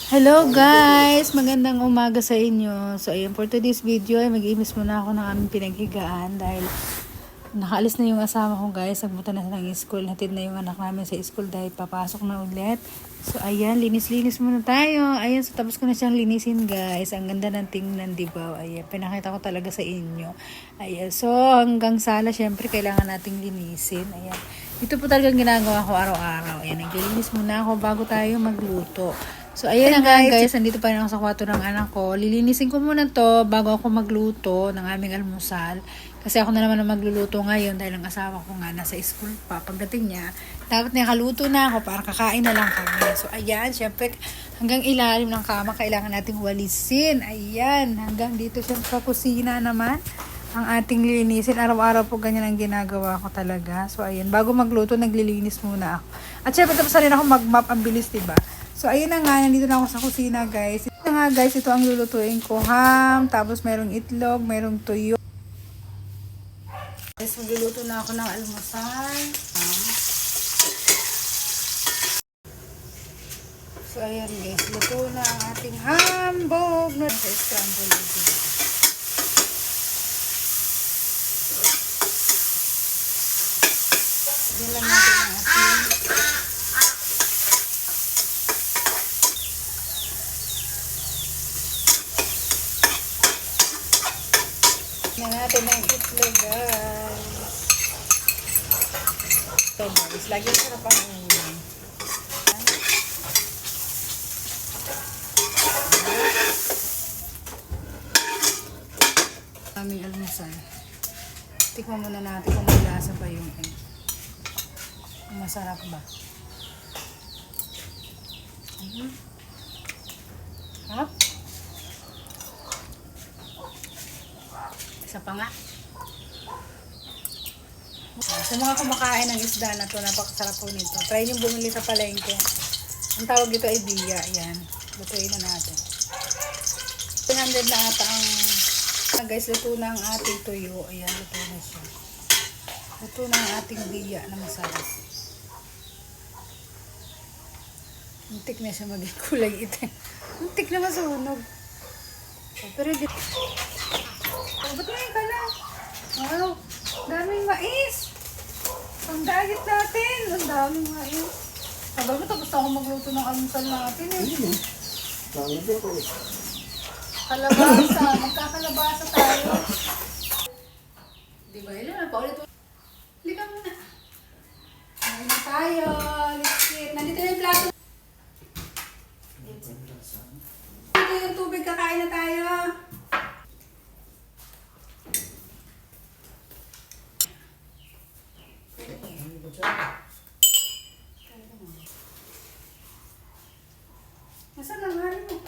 Hello guys! Magandang umaga sa inyo. So ayun, for today's video ay mag-iimis muna ako ng aming pinaghigaan dahil nakaalis na yung asawa ko guys. Nagpunta na ng school. Hatid na yung anak namin sa school dahil papasok na ulit. So ayan, linis-linis muna tayo. Ayan, so tapos ko na siyang linisin guys. Ang ganda ng tingnan, diba? Ayan, pinakita ko talaga sa inyo. Ayan, so hanggang sala syempre kailangan nating linisin. Ayan. Ito po talagang ginagawa ko araw-araw. Ayan, naglilinis muna ako bago tayo magluto. So, ayan na guys, nandito pa rin ako sa kwarto ng anak ko. Lilinisin ko muna to bago ako magluto ng aming almusal. Kasi ako na naman ang magluluto ngayon dahil ang asawa ko nga nasa school pa. Pagdating niya, dapat nakaluto na ako para kakain na lang kami. So, ayan, syempre, hanggang ilalim ng kama, kailangan nating walisin. Ayan, hanggang dito syempre sa kusina naman ang ating lilinisin. Araw-araw po ganyan ang ginagawa ko talaga. So, ayan, bago magluto, naglilinis muna ako. At syempre, tapos na rin ako mag-mop, ang bilis, diba? So, ayun na nga, nandito na ako sa kusina, guys. Ito na nga, guys, ito ang lulutuin ko. Ham, tapos merong itlog, merong tuyo. Guys, magluluto na ako ng almusal. So, ayan, guys, luto na ang ating hambog na sa scramble egg. Diyan lang natin ang ating na natin ang itlog, guys. So, guys, lagi sarap ang ulam. Aming almusal. Tikman muna natin kung may lasa pa yung egg. Masarap ba? Ha? Isa pa nga. Sa mga kumakain ng isda na to, napakasarap po nito. Try nyo bumili sa palengke. Ang tawag dito ay biya. Ayan. Lutuin na natin. 100 na ata ang guys, luto na ang ating tuyo. Ayan, luto na siya. Luto na ang ating biya na masarap. Muntik na siya maging kulay itim. Muntik na masunog. Pero dito. Oh, ba't ngayon ka na? Wow, daming mais. Ang diet natin. Ang daming mais. Sabi mo, tapos ako magluto ng almusal natin eh. Kalabasa. Magkakalabasa tayo. Diba? Ilan na pa ulit. Halika muna. Ayun na tayo. Let's eat. Nandito na yung plato. Ito yung tubig. Kakain na tayo. Nasaan ang hari mo?